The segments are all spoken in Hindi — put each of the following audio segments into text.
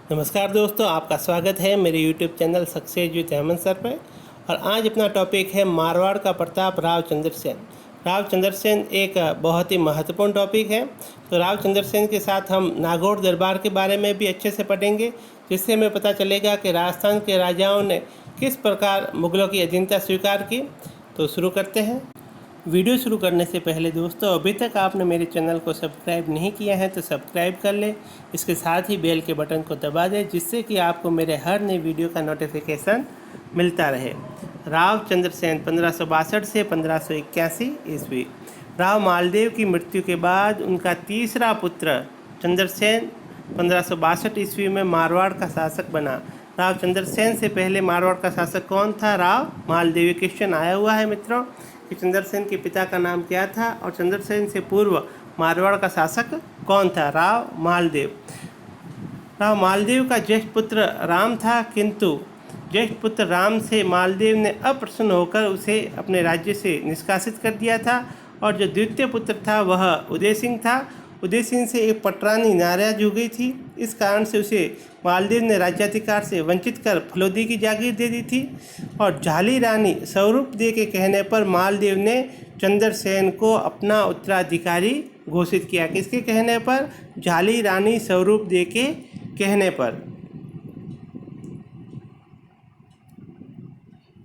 नमस्कार दोस्तों, आपका स्वागत है मेरे YouTube channel success with Hemant sir पर। और आज अपना टॉपिक है मारवाड़ का प्रताप राव चंद्रसेन। राव चंद्रसेन एक बहुत ही महत्वपूर्ण टॉपिक है। तो राव चंद्रसेन के साथ हम नागौर दरबार के बारे में भी अच्छे से पढ़ेंगे, जिससे हमें पता चलेगा कि राजस्थान के राजाओं ने किस प्रकार मुगलों की अधीनता स्वीकार की। तो शुरू करते हैं। वीडियो शुरू करने से पहले दोस्तों, अभी तक आपने मेरे चैनल को सब्सक्राइब नहीं किया है तो सब्सक्राइब कर लें। इसके साथ ही बेल के बटन को दबा दें, जिससे कि आपको मेरे हर नई वीडियो का नोटिफिकेशन मिलता रहे। राव चंद्रसेन 1562 से 1581 ईस्वी। राव मालदेव की मृत्यु के बाद उनका तीसरा पुत्र चंद्रसेन 1562 ईस्वी में मारवाड़ का शासक बना। राव चंद्रसेन से पहले मारवाड़ का शासक कौन था? राव मालदेव। क्वेश्चन आया हुआ है मित्रों कि चंद्रसेन के पिता का नाम क्या था और चंद्रसेन से पूर्व मारवाड़ का शासक कौन था? राव मालदेव। राव मालदेव का ज्येष्ठ पुत्र राम था, किंतु ज्येष्ठ पुत्र राम से मालदेव ने अप्रसन्न होकर उसे अपने राज्य से निष्कासित कर दिया था। और जो द्वितीय पुत्र था वह उदय सिंह था। उदय सिंह से एक पटरानी नाराज हो गई थी, इस कारण से उसे मालदेव ने राज्याधिकार से वंचित कर फलोदी की जागीर दे दी थी। और झाली रानी स्वरूप दे के कहने पर मालदेव ने चंद्रसेन को अपना उत्तराधिकारी घोषित किया। किसके कहने पर? झाली रानी स्वरूप दे के कहने पर।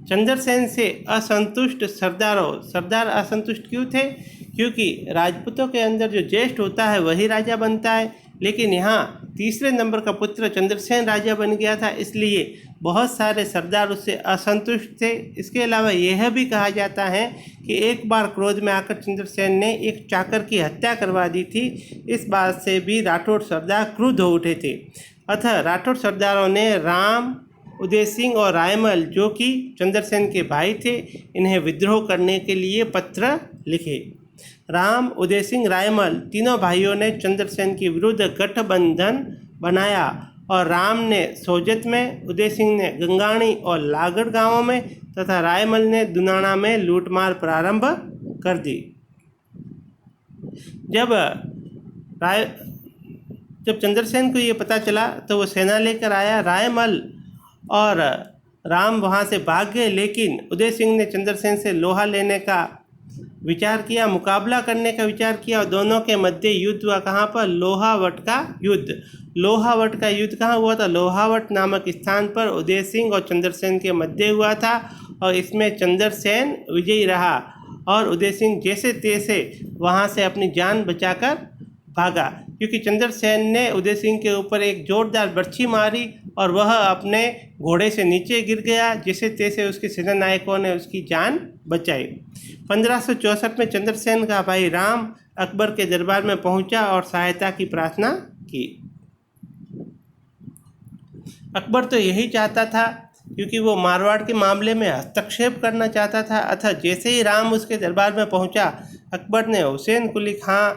चंद्रसेन से असंतुष्ट सरदार असंतुष्ट क्यों थे? क्योंकि राजपूतों के अंदर जो ज्येष्ठ होता है वही राजा बनता है, लेकिन यहाँ तीसरे नंबर का पुत्र चंद्रसेन राजा बन गया था, इसलिए बहुत सारे सरदार उससे असंतुष्ट थे। इसके अलावा यह भी कहा जाता है कि एक बार क्रोध में आकर चंद्रसेन ने एक चाकर की हत्या करवा दी थी। इस बात से भी राठौड़ सरदार क्रुद्ध हो उठे थे। अतः राठौड़ सरदारों ने राम, उदय सिंह और रायमल, जो कि चंद्रसेन के भाई थे, इन्हें विद्रोह करने के लिए पत्र लिखे। राम, उदय सिंह, रायमल तीनों भाइयों ने चंद्रसेन के विरुद्ध गठबंधन बनाया और राम ने सोजत में, उदय सिंह ने गंगाणी और लागड़ गांवों में तथा रायमल ने दुनाना में लूटमार प्रारंभ कर दी। जब चंद्रसेन को ये पता चला तो वो सेना लेकर आया। रायमल और राम वहाँ से भाग गए, लेकिन उदय सिंह ने चंद्रसेन से लोहा लेने का विचार किया, मुकाबला करने का विचार किया और दोनों के मध्य युद्ध हुआ। कहाँ पर? लोहावट का युद्ध। लोहावट का युद्ध कहाँ हुआ था? लोहावट नामक स्थान पर उदय सिंह और चंद्रसेन के मध्य हुआ था और इसमें चंद्रसेन विजयी रहा और उदय सिंह जैसे तैसे वहाँ से अपनी जान बचाकर भागा, क्योंकि चंद्रसेन ने उदय सिंह के ऊपर एक जोरदार बर्छी मारी और वह अपने घोड़े से नीचे गिर गया। जैसे तैसे उसके सेनानायकों ने उसकी जान बचाई। 1564 में चंद्रसेन का भाई राम अकबर के दरबार में पहुंचा और सहायता की प्रार्थना की। अकबर तो यही चाहता था, क्योंकि वो मारवाड़ के मामले में हस्तक्षेप करना चाहता था। अतः जैसे ही राम उसके दरबार में पहुंचा, अकबर ने हुसैन कुली खां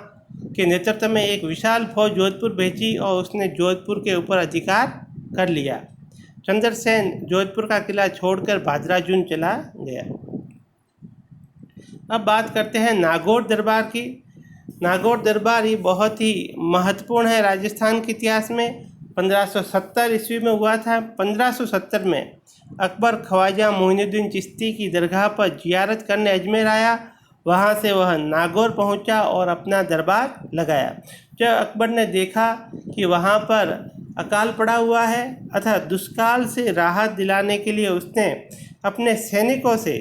के नेतृत्व में एक विशाल फौज जोधपुर भेजी और उसने जोधपुर के ऊपर अधिकार कर लिया। चंद्रसेन जोधपुर का किला छोड़कर भादराजून चला गया। अब बात करते हैं नागौर दरबार की। नागौर दरबार ये बहुत ही महत्वपूर्ण है राजस्थान के इतिहास में। 1570 ईस्वी में हुआ था। 1570 में अकबर ख्वाजा मोइनुद्दीन चिश्ती की दरगाह पर जियारत करने अजमेर आया। वहाँ से वह नागौर पहुँचा और अपना दरबार लगाया। जब अकबर ने देखा कि वहाँ पर अकाल पड़ा हुआ है, अतः दुष्काल से राहत दिलाने के लिए उसने अपने सैनिकों से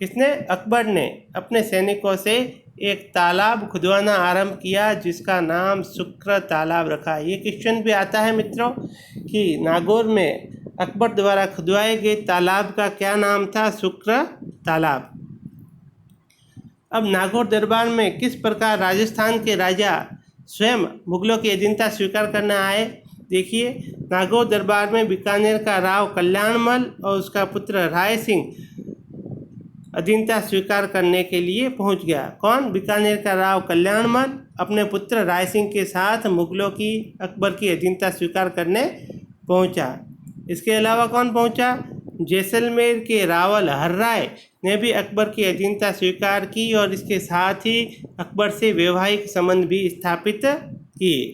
अकबर ने अपने सैनिकों से एक तालाब खुदवाना आरंभ किया, जिसका नाम शुक्र तालाब रखा। ये क्वेश्चन भी आता है मित्रों कि नागौर में अकबर द्वारा खुदवाए गए तालाब का क्या नाम था? शुक्र तालाब। अब नागौर दरबार में किस प्रकार राजस्थान के राजा स्वयं मुगलों की अधीनता स्वीकार करने आए, देखिए। नागौर दरबार में बीकानेर का राव कल्याणमल और उसका पुत्र राय सिंह अधीनता स्वीकार करने के लिए पहुंच गया। कौन? बीकानेर का राव कल्याणमल अपने पुत्र राय सिंह के साथ मुगलों की, अकबर की अधीनता स्वीकार करने पहुंचा। इसके अलावा कौन पहुंचा? जैसलमेर के रावल हर्राय ने भी अकबर की अधीनता स्वीकार की और इसके साथ ही अकबर से वैवाहिक संबंध भी स्थापित किए।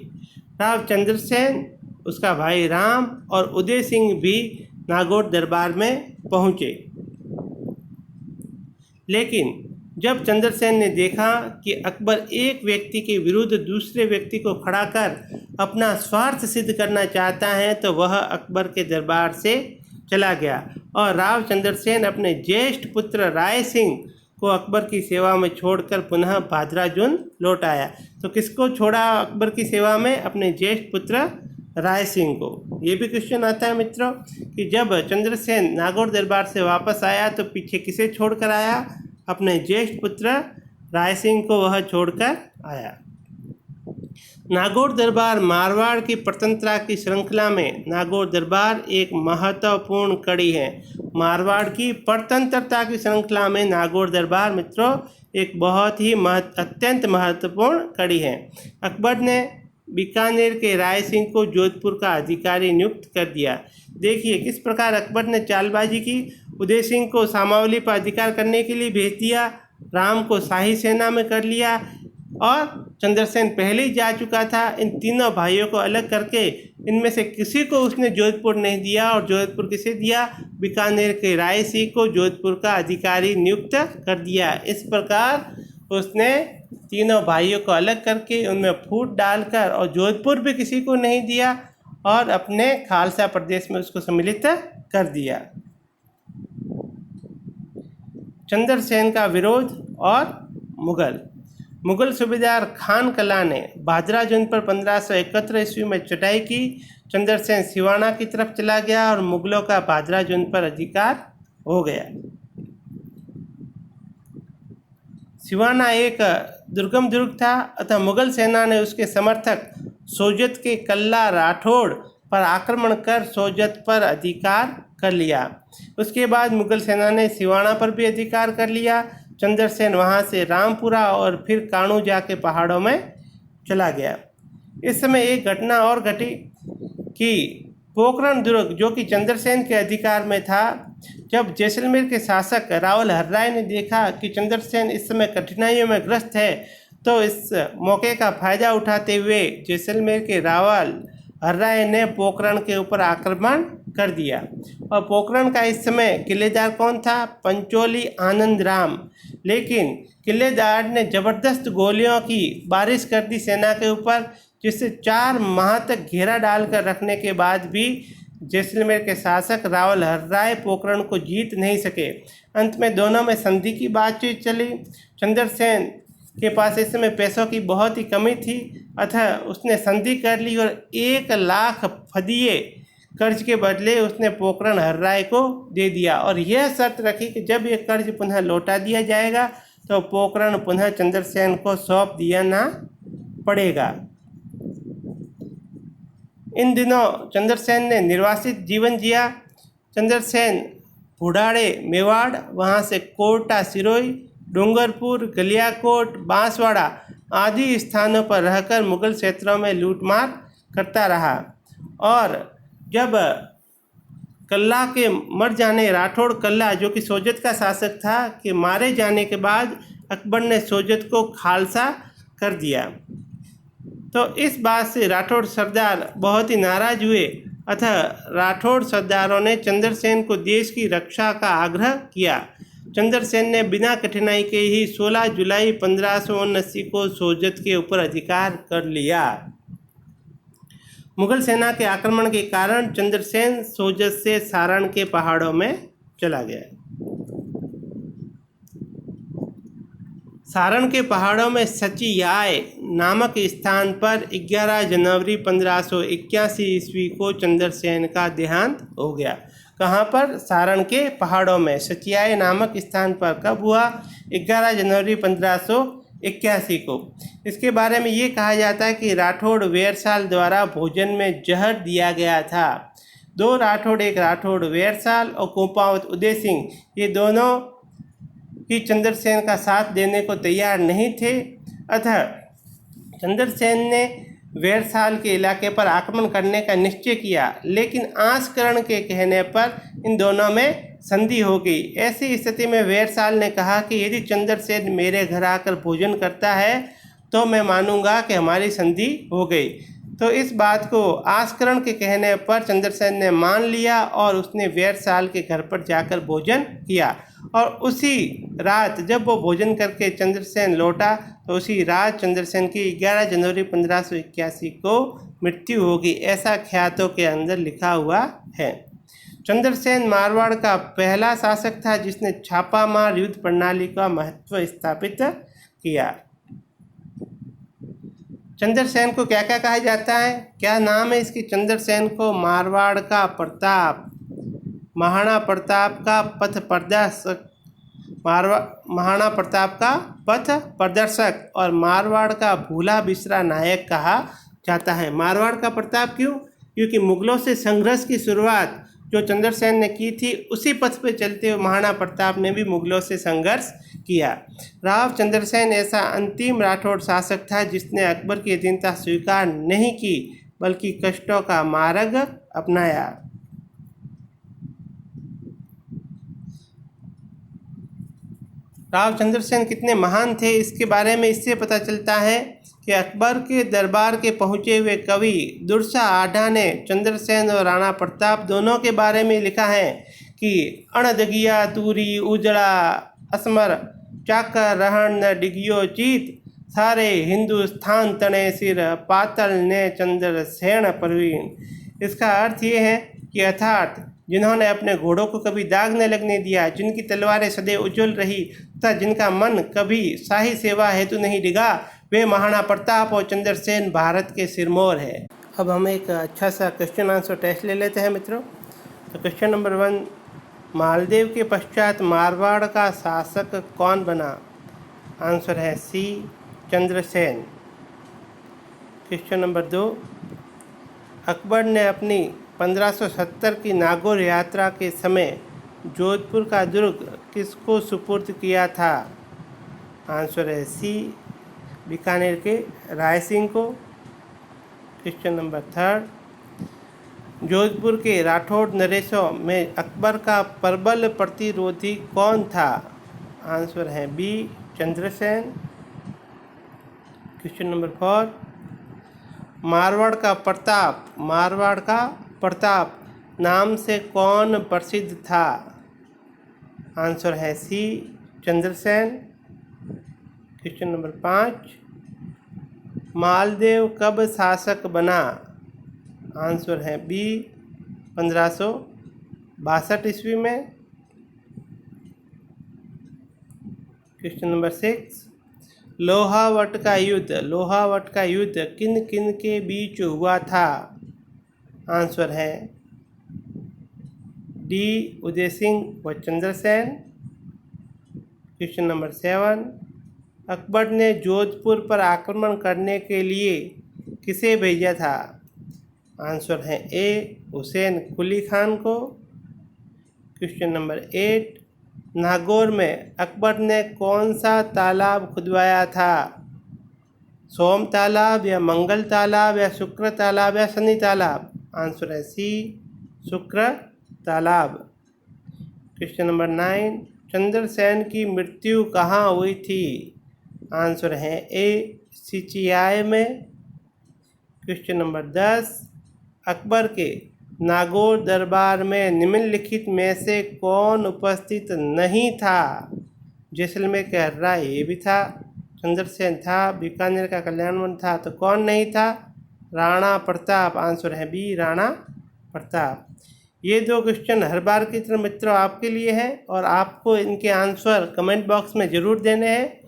राव चंद्रसेन उसका भाई राम और उदय सिंह भी नागौर दरबार में पहुँचे। लेकिन जब चंद्रसेन ने देखा कि अकबर एक व्यक्ति के विरुद्ध दूसरे व्यक्ति को खड़ा कर अपना स्वार्थ सिद्ध करना चाहता है, तो वह अकबर के दरबार से चला गया और राव चंद्रसेन अपने ज्येष्ठ पुत्र राय सिंह को अकबर की सेवा में छोड़कर पुनः भादराजुन लौट आया। तो किसको छोड़ा अकबर की सेवा में? अपने ज्येष्ठ पुत्र राय सिंह को। ये भी क्वेश्चन आता है मित्रों कि जब चंद्रसेन नागौर दरबार से वापस आया तो पीछे किसे छोड़कर आया? अपने ज्येष्ठ पुत्र राय सिंह को वह छोड़कर आया। नागौर दरबार मारवाड़ की स्वतंत्रता की श्रृंखला में नागौर दरबार एक महत्वपूर्ण कड़ी है। मारवाड़ की स्वतंत्रता की श्रृंखला में नागौर दरबार मित्रों एक बहुत ही अत्यंत महत्वपूर्ण कड़ी है। अकबर ने बीकानेर के राय सिंह को जोधपुर का अधिकारी नियुक्त कर दिया। देखिए किस प्रकार अकबर ने चालबाजी की। उदय सिंह को सामावली पर अधिकार करने के लिए भेज दिया, राम को शाही सेना में कर लिया और चंद्रसेन पहले ही जा चुका था। इन तीनों भाइयों को अलग करके इनमें से किसी को उसने जोधपुर नहीं दिया और जोधपुर किसे दिया? बीकानेर के राय सिंह को जोधपुर का अधिकारी नियुक्त कर दिया। इस प्रकार उसने तीनों भाइयों को अलग करके उनमें फूट डालकर और जोधपुर भी किसी को नहीं दिया और अपने खालसा प्रदेश में उसको सम्मिलित कर दिया। चंद्रसेन का विरोध और मुगल सूबेदार खान कला ने भादराजुन पर 1571 ईस्वी में चढ़ाई की। चंद्रसेन सिवाना की तरफ चला गया और मुगलों का भादराजुन पर अधिकार हो गया। सिवाना एक दुर्गम दुर्ग था, अतः मुगल सेना ने उसके समर्थक सोजत के कल्ला राठौड़ पर आक्रमण कर सोजत पर अधिकार कर लिया। उसके बाद मुगल सेना ने सिवाना पर भी अधिकार कर लिया। चंद्रसेन वहां से रामपुरा और फिर कानू जाके पहाड़ों में चला गया। इस समय एक घटना और घटी कि पोखरण दुर्ग जो कि चंद्रसेन के अधिकार में था, जब जैसलमेर के शासक रावल हर्राय ने देखा कि चंद्रसेन इस समय कठिनाइयों में ग्रस्त है, तो इस मौके का फायदा उठाते हुए जैसलमेर के रावल हर्राय ने पोखरण के ऊपर आक्रमण कर दिया। और पोखरण का इस समय किलेदार कौन था? पंचोली आनंद राम। लेकिन किलेदार ने जबरदस्त गोलियों की बारिश कर दी सेना के ऊपर, जिससे 4 माह तक घेरा डालकर रखने के बाद भी जैसलमेर के शासक रावल हर्राय पोखरण को जीत नहीं सके। अंत में दोनों में संधि की बातचीत चली। चंद्रसेन के पास इस समय पैसों की बहुत ही कमी थी, अतः उसने संधि कर ली और 1 लाख फदिये कर्ज के बदले उसने पोखरण हर्राय को दे दिया और यह शर्त रखी कि जब ये कर्ज पुनः लौटा दिया जाएगा तो पोखरण पुनः चंद्रसेन को सौंप दिया ना पड़ेगा। इन दिनों चंद्रसेन ने निर्वासित जीवन जिया। चंद्रसेन बुढ़ाड़े मेवाड़, वहाँ से कोटा सिरोही, डूंगरपुर, गलियाकोट, बांसवाड़ा आदि स्थानों पर रहकर मुगल क्षेत्रों में लूटमार करता रहा। और जब कल्ला के मर जाने, राठौड़ कल्ला जो कि सोजत का शासक था, के मारे जाने के बाद अकबर ने सोजत को खालसा कर दिया। तो इस बात से राठौड़ सरदार बहुत ही नाराज हुए, अतः राठौड़ सरदारों ने चंद्रसेन को देश की रक्षा का आग्रह किया। चंद्रसेन ने बिना कठिनाई के ही 16 जुलाई 1579 को सोजत के ऊपर अधिकार कर लिया। मुगल सेना के आक्रमण के कारण चंद्रसेन सोजत से सारण के पहाड़ों में चला गया। सारण के पहाड़ों में सचियाय नामक स्थान पर 11 जनवरी 1581 ईस्वी को चंद्रसेन का देहांत हो गया। कहाँ पर? सारण के पहाड़ों में सचियाय नामक स्थान पर। कब हुआ? 11 जनवरी 1581 को। इसके बारे में ये कहा जाता है कि राठौड़ वेरसाल द्वारा भोजन में जहर दिया गया था। 2 राठौड़, एक राठौड़ वेरसाल और कुंपावत उदय सिंह, ये दोनों ही चंद्रसेन का साथ देने को तैयार नहीं थे, अतः चंद्रसेन ने वेरसाल के इलाके पर आक्रमण करने का निश्चय किया। लेकिन आंसकरण के कहने पर इन दोनों में संधि हो गई। ऐसी स्थिति में वेरसाल ने कहा कि यदि चंद्रसेन मेरे घर आकर भोजन करता है तो मैं मानूंगा कि हमारी संधि हो गई। तो इस बात को आस्करण के कहने पर चंद्रसेन ने मान लिया और उसने वेरसाल के घर पर जाकर भोजन किया। और उसी रात जब वो भोजन करके चंद्रसेन लौटा तो उसी रात चंद्रसेन की 11 जनवरी 1581 को मृत्यु होगी, ऐसा ख्यातों के अंदर लिखा हुआ है। चंद्रसेन मारवाड़ का पहला शासक था जिसने छापामार युद्ध प्रणाली का महत्व स्थापित किया। चंद्रसेन को क्या क्या कहा जाता है, क्या नाम है इसकी? चंद्रसेन को मारवाड़ का प्रताप, महाराणा प्रताप का पथ प्रदर्शक, महाराणा प्रताप का पथ प्रदर्शक और मारवाड़ का भूला बिसरा नायक कहा जाता है। मारवाड़ का प्रताप क्यों? क्योंकि मुगलों से संघर्ष की शुरुआत जो चंद्रसेन ने की थी उसी पथ पर चलते हुए महाराणा प्रताप ने भी मुगलों से संघर्ष किया। राव चंद्रसेन ऐसा अंतिम राठौड़ शासक था जिसने अकबर की अधीनता स्वीकार नहीं की बल्कि कष्टों का मार्ग अपनाया। राव चंद्रसेन कितने महान थे इसके बारे में इससे पता चलता है कि अकबर के दरबार के पहुँचे हुए कवि दुर्सा आढ़ा ने चंद्रसेन और राणा प्रताप दोनों के बारे में लिखा है कि अणदगिया तूरी उजड़ा असमर चाकर रहन न डिगियो चीत सारे हिंदुस्तान तने सिर पातल ने चंद्रसेन प्रवीण। इसका अर्थ ये है कि अर्थात जिन्होंने अपने घोड़ों को कभी दाग न लगने दिया, जिनकी तलवारें सदैव उज्ज्वल रही तथा जिनका मन कभी शाही सेवा हेतु नहीं डिगा, वे महाराणा प्रताप और चंद्रसेन भारत के सिरमौर है। अब हम एक अच्छा सा क्वेश्चन आंसर टेस्ट ले लेते हैं मित्रों। तो क्वेश्चन नंबर 1, मालदेव के पश्चात मारवाड़ का शासक कौन बना? आंसर है C, Chandrasen. Question number 2, Akbar ने अपनी 1570 की नागौर यात्रा के समय जोधपुर का दुर्ग किसको सुपुर्द किया था? आंसर है सी, बीकानेर के राय सिंह को। क्वेश्चन नंबर 3, जोधपुर के राठौड़ नरेशों में अकबर का प्रबल प्रतिरोधी कौन था? आंसर है B, Chandrasen. Question number 4, Marwar का प्रताप नाम से कौन प्रसिद्ध था? आंसर है C, Chandrasen. Question number 5, Maldev कब शासक बना? आंसर है बी, 1562 ईस्वी में। क्वेश्चन नंबर 6, लोहावट का युद्ध किन किन के बीच हुआ था? आंसर है डी, उदय सिंह व चंद्रसेन। क्वेश्चन नंबर 7, अकबर ने जोधपुर पर आक्रमण करने के लिए किसे भेजा था? आंसर है ए, हुसैन कुली खान को। क्वेश्चन नंबर 8, नागौर में अकबर ने कौन सा तालाब खुदवाया था? सोम तालाब या मंगल तालाब या शुक्र तालाब या शनि तालाब? आंसर है सी, शुक्र तालाब। क्वेश्चन नंबर 9, चंद्रसेन की मृत्यु कहाँ हुई थी? आंसर है ए, सिचियाय में। क्वेश्चन नंबर 10, अकबर के नागौर दरबार में निम्नलिखित में से कौन उपस्थित नहीं था? जैसलमेर का राय ये भी था, चंद्रसेन था, बीकानेर का कल्याणवन था, तो कौन नहीं था? राणा प्रताप। आंसर है बी, राणा प्रताप। ये 2 क्वेश्चन हर बार की तरह मित्रों आपके लिए हैं और आपको इनके आंसर कमेंट बॉक्स में ज़रूर देने हैं।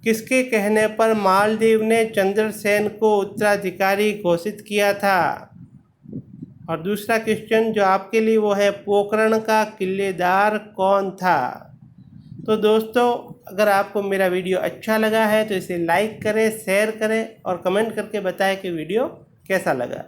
किसके कहने पर मालदेव ने चंद्रसेन को उत्तराधिकारी घोषित किया था? और दूसरा क्वेश्चन जो आपके लिए वो है, पोखरण का किलेदार कौन था? तो दोस्तों, अगर आपको मेरा वीडियो अच्छा लगा है तो इसे लाइक करें, शेयर करें और कमेंट करके बताएं कि वीडियो कैसा लगा।